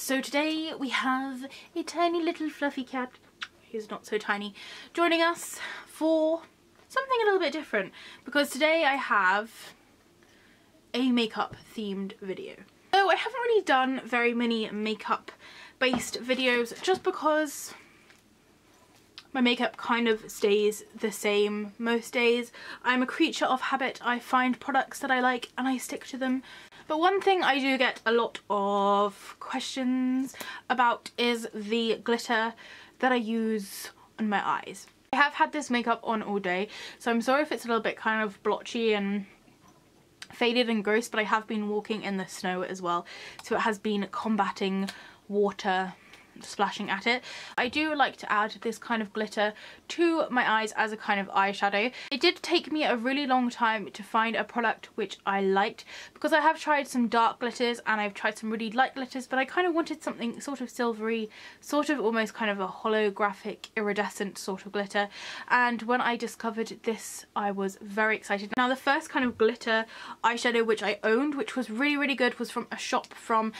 So today we have a tiny little fluffy cat, who's not so tiny, joining us for something a little bit different, because today I have a makeup themed video. So I haven't really done very many makeup based videos just because my makeup kind of stays the same most days. I'm a creature of habit. I find products that I like and I stick to them. But one thing I do get a lot of questions about is the glitter that I use on my eyes. I have had this makeup on all day, so I'm sorry if it's a little bit kind of blotchy and faded and gross, but I have been walking in the snow as well, so it has been combating water splashing at it. I do like to add this kind of glitter to my eyes as a kind of eyeshadow. It did take me a really long time to find a product which I liked, because I have tried some dark glitters and I've tried some really light glitters, but I kind of wanted something sort of silvery, sort of almost kind of a holographic iridescent sort of glitter, and when I discovered this I was very excited. Now the first kind of glitter eyeshadow which I owned, which was really good, was from a shop from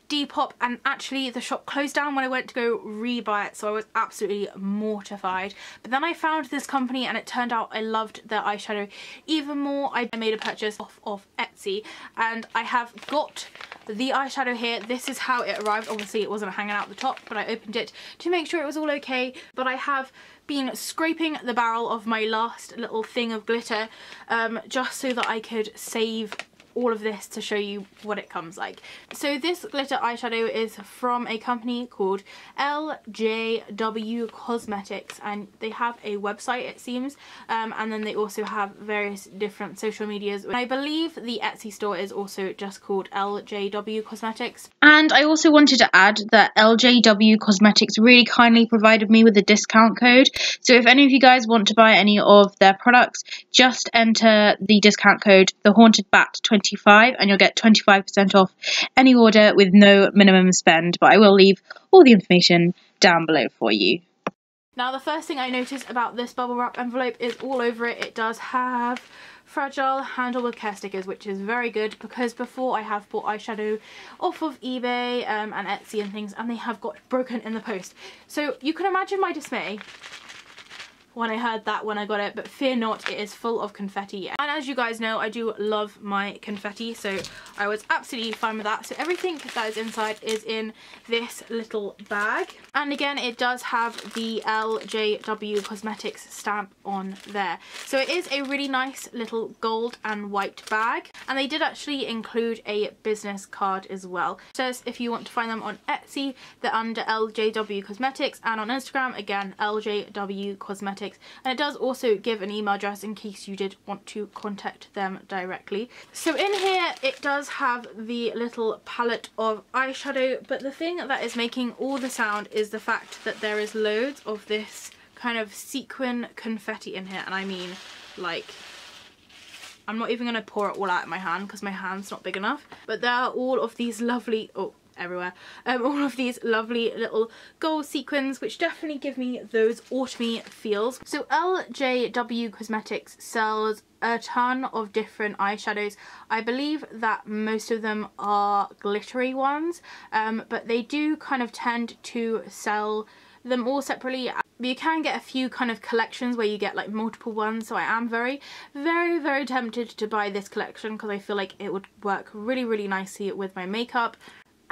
DEPOP, and actually the shop closed down when I went to go re-buy it, so I was absolutely mortified. But then I found this company and it turned out I loved their eyeshadow even more. I made a purchase off of Etsy and I have got the eyeshadow here. This is how it arrived. Obviously it wasn't hanging out the top, but I opened it to make sure it was all okay. But I have been scraping the barrel of my last little thing of glitter just so that I could save all of this to show you what it comes like. So this glitter eyeshadow is from a company called LJW Cosmetics, and they have a website, it seems, and then they also have various different social medias. I believe the Etsy store is also just called LJW Cosmetics. And I also wanted to add that LJW Cosmetics really kindly provided me with a discount code, so if any of you guys want to buy any of their products, just enter the discount code TheHauntedBat 25 and you'll get 25% off any order with no minimum spend, but I will leave all the information down below for you. Now the first thing I noticed about this bubble wrap envelope is all over it, it does have fragile handle with care stickers, which is very good, because before I have bought eyeshadow off of eBay and Etsy and things, and they have got broken in the post. So you can imagine my dismay when I heard that when I got it, but fear not, it is full of confetti. And as you guys know, I do love my confetti, so I was absolutely fine with that. So everything that is inside is in this little bag. And again, it does have the LJW Cosmetics stamp on there. So it is a really nice little gold and white bag. And they did actually include a business card as well. It says if you want to find them on Etsy, they're under LJW Cosmetics, and on Instagram, again, LJW Cosmetics. And it does also give an email address in case you did want to contact them directly. So in here it does have the little palette of eyeshadow, but the thing that is making all the sound is the fact that there is loads of this kind of sequin confetti in here, and I mean, like, I'm not even going to pour it all out in my hand because my hand's not big enough, but there are all of these lovely, everywhere, all of these lovely little gold sequins, which definitely give me those autumny feels. So LJW Cosmetics sells a ton of different eyeshadows. I believe that most of them are glittery ones, but they do kind of tend to sell them all separately. You can get a few kind of collections where you get like multiple ones, so I am very tempted to buy this collection because I feel like it would work really nicely with my makeup.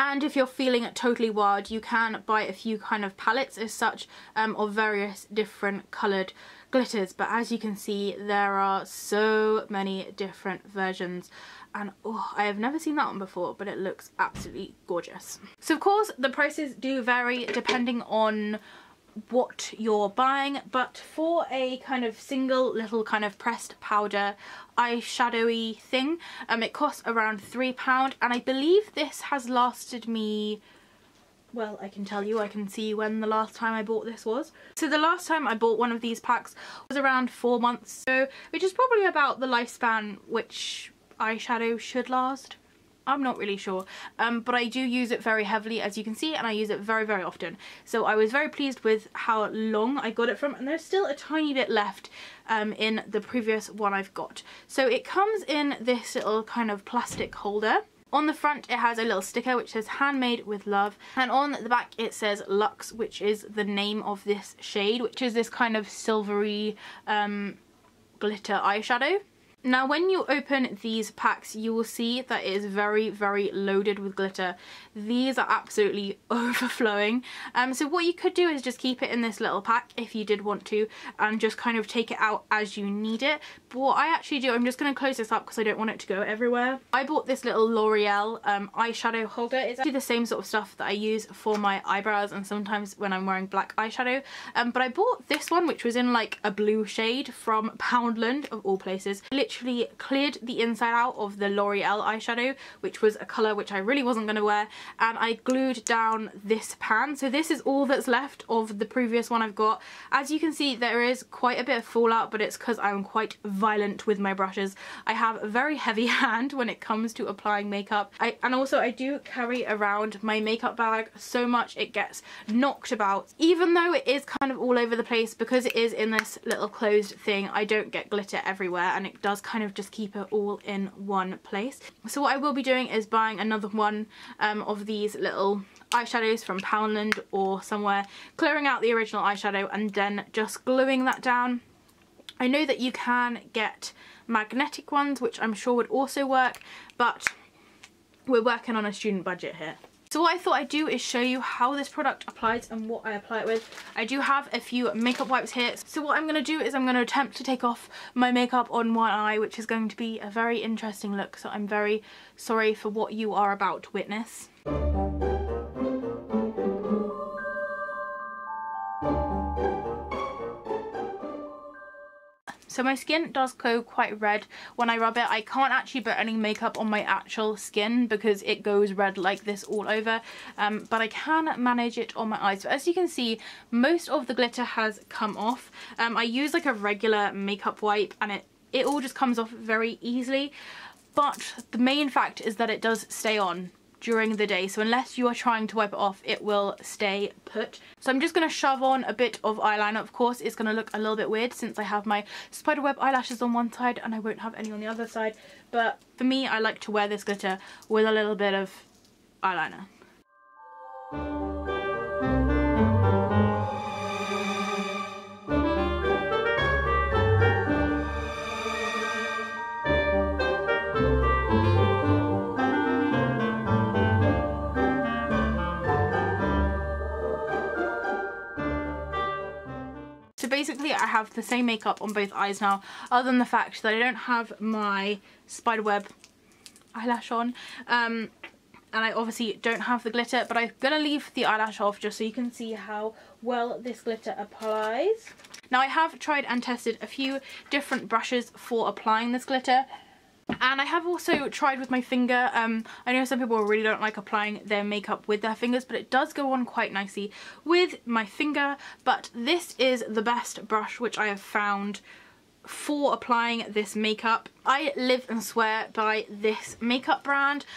And if you're feeling totally wild, you can buy a few kind of palettes as such of various different coloured glitters. But as you can see, there are so many different versions. And oh, I have never seen that one before, but it looks absolutely gorgeous. So of course, the prices do vary depending on what you're buying, but for a kind of single little kind of pressed powder eyeshadowy thing, it costs around £3, and I believe this has lasted me, well, I can tell you, I can see when the last time I bought this was. So the last time I bought one of these packs was around 4 months, so which is probably about the lifespan which eyeshadow should last. I'm not really sure, but I do use it very heavily, as you can see, and I use it very often. So I was very pleased with how long I got it from, and there's still a tiny bit left in the previous one I've got. So it comes in this little kind of plastic holder, On the front it has a little sticker which says handmade with love, and on the back it says Luxe, which is the name of this shade, which is this kind of silvery glitter eyeshadow. Now when you open these packs you will see that it is very, very loaded with glitter. These are absolutely overflowing. So what you could do is just keep it in this little pack if you did want to, and just kind of take it out as you need it. But what I actually do, I'm just going to close this up because I don't want it to go everywhere. I bought this little L'Oreal eyeshadow holder. It's actually the same sort of stuff that I use for my eyebrows and sometimes when I'm wearing black eyeshadow. But I bought this one which was in like a blue shade from Poundland of all places. Literally cleared the inside out of the L'Oreal eyeshadow, which was a colour which I really wasn't going to wear, and I glued down this pan. So this is all that's left of the previous one I've got. As you can see there is quite a bit of fallout, but it's because I'm quite violent with my brushes. I have a very heavy hand when it comes to applying makeup. And also I do carry around my makeup bag so much it gets knocked about. Even though it is kind of all over the place, because it is in this little closed thing, I don't get glitter everywhere, and it does kind of just keep it all in one place. So what I will be doing is buying another one of these little eyeshadows from Poundland or somewhere, clearing out the original eyeshadow and then just gluing that down. I know that you can get magnetic ones, which I'm sure would also work, but we're working on a student budget here. So what I thought I'd do is show you how this product applies and what I apply it with. I do have a few makeup wipes here. So what I'm going to do is I'm going to attempt to take off my makeup on one eye, which is going to be a very interesting look. So I'm very sorry for what you are about to witness. So my skin does go quite red when I rub it. I can't actually put any makeup on my actual skin because it goes red like this all over, but I can manage it on my eyes. So as you can see, most of the glitter has come off. I use like a regular makeup wipe and it all just comes off very easily, but the main fact is that it does stay on during the day, so unless you are trying to wipe it off it will stay put. So I'm just going to shove on a bit of eyeliner. Of course it's going to look a little bit weird since I have my spiderweb eyelashes on one side and I won't have any on the other side, but for me I like to wear this glitter with a little bit of eyeliner. Basically I have the same makeup on both eyes now, other than the fact that I don't have my spiderweb eyelash on, and I obviously don't have the glitter, but I'm gonna leave the eyelash off just so you can see how well this glitter applies. Now I have tried and tested a few different brushes for applying this glitter, and I have also tried with my finger. I know some people really don't like applying their makeup with their fingers, but it does go on quite nicely with my finger. But this is the best brush which I have found for applying this makeup. I live and swear by this makeup brand.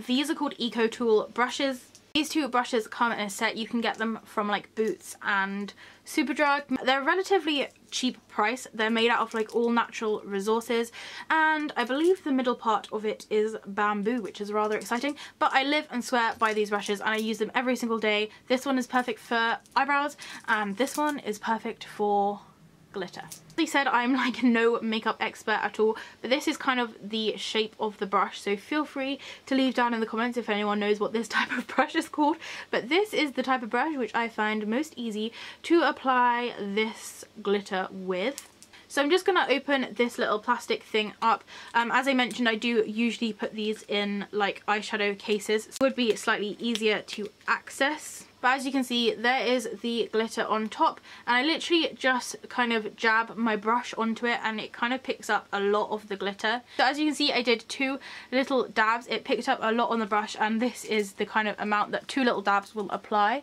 These are called Eco Tool brushes. These two brushes come in a set. You can get them from like Boots and Superdrug. They're a relatively cheap price. They're made out of like all natural resources, and I believe the middle part of it is bamboo, which is rather exciting. But I live and swear by these brushes and I use them every single day. This one is perfect for eyebrows and this one is perfect for glitter. They said I'm like no makeup expert at all, but this is kind of the shape of the brush, so feel free to leave down in the comments if anyone knows what this type of brush is called. But this is the type of brush which I find most easy to apply this glitter with. So I'm just going to open this little plastic thing up. As I mentioned, I do usually put these in like eyeshadow cases, so it would be slightly easier to access. But as you can see, there is the glitter on top, and I literally just kind of jab my brush onto it and it kind of picks up a lot of the glitter. So as you can see, I did 2 little dabs. It picked up a lot on the brush, and this is the kind of amount that 2 little dabs will apply.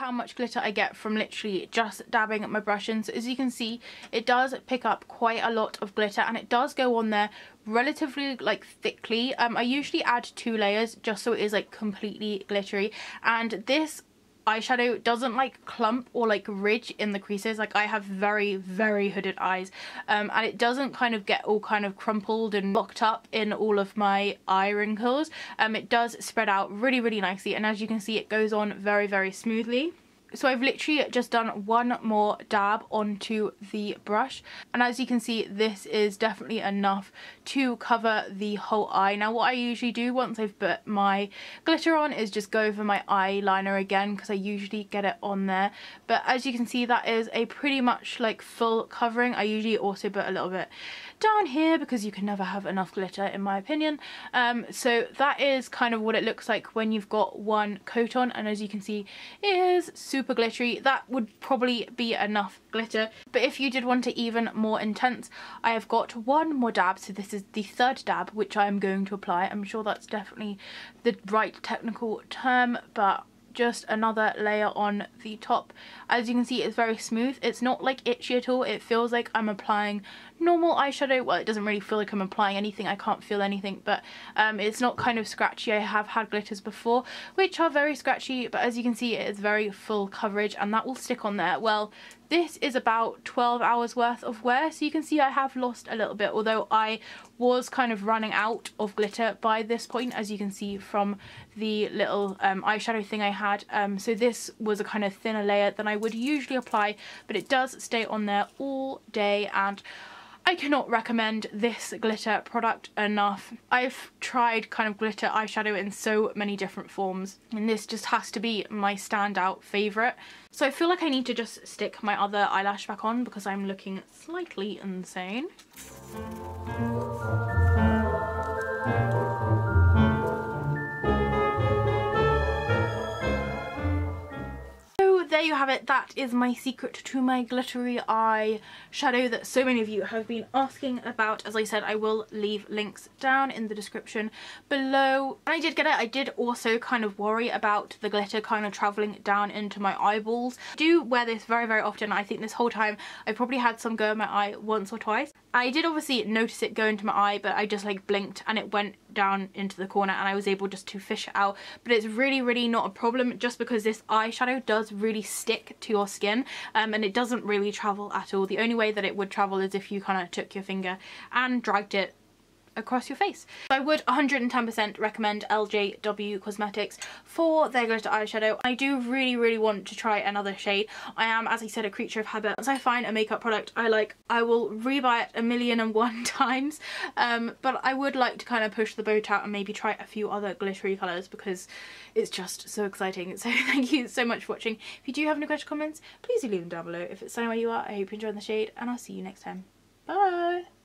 how much much glitter I get from literally just dabbing my brush in. So as you can see, it does pick up quite a lot of glitter, and it does go on there relatively like thickly. I usually add 2 layers just so it is like completely glittery, and this eyeshadow doesn't like clump or like ridge in the creases. Like I have very hooded eyes, and it doesn't kind of get all kind of crumpled and locked up in all of my eye wrinkles. It does spread out really nicely, and as you can see, it goes on very smoothly. So I've literally just done one more dab onto the brush, and as you can see, this is definitely enough to cover the whole eye. Now what I usually do once I've put my glitter on is just go over my eyeliner again, because I usually get it on there. But as you can see, that is a pretty much like full covering. I usually also put a little bit down here because you can never have enough glitter in my opinion. So that is kind of what it looks like when you've got one coat on, and as you can see, it is super glittery. That would probably be enough glitter, but if you did want it even more intense, I have got one more dab. So this is the 3rd dab which I am going to apply. I'm sure that's definitely the right technical term, but just another layer on the top. As you can see, it's very smooth. It's not like itchy at all. It feels like I'm applying normal eyeshadow. Well, it doesn't really feel like I'm applying anything. I can't feel anything, but it's not kind of scratchy. I have had glitters before which are very scratchy, but as you can see, it is very full coverage, and that will stick on there. Well, this is about 12 hours worth of wear, so you can see I have lost a little bit, although I was kind of running out of glitter by this point, as you can see from the little eyeshadow thing I had. So this was a kind of thinner layer than I would usually apply, but it does stay on there all day, and I cannot recommend this glitter product enough. I've tried kind of glitter eyeshadow in so many different forms, and this just has to be my standout favourite. So I feel like I need to just stick my other eyelash back on because I'm looking slightly insane. There you have it. That is my secret to my glittery eye shadow that so many of you have been asking about. As I said, I will leave links down in the description below. When I did get it, I did also kind of worry about the glitter kind of travelling down into my eyeballs. I do wear this very often. I think this whole time I probably had some go in my eye once or twice. I did obviously notice it go into my eye, but I just like blinked and it went down into the corner, and I was able just to fish it out. But it's really not a problem, just because this eyeshadow does really stick to your skin, and it doesn't really travel at all. The only way that it would travel is if you kind of took your finger and dragged it across your face. I would 110% recommend LJW Cosmetics for their glitter eyeshadow. I do really want to try another shade. I am, as I said, a creature of habit. Once I find a makeup product I like, I will rebuy it 1,000,001 times, but I would like to kind of push the boat out and maybe try a few other glittery colours because it's just so exciting. So thank you so much for watching. If you do have any questions or comments, please do leave them down below. If it's somewhere you are, I hope you enjoyed the shade, and I'll see you next time. Bye!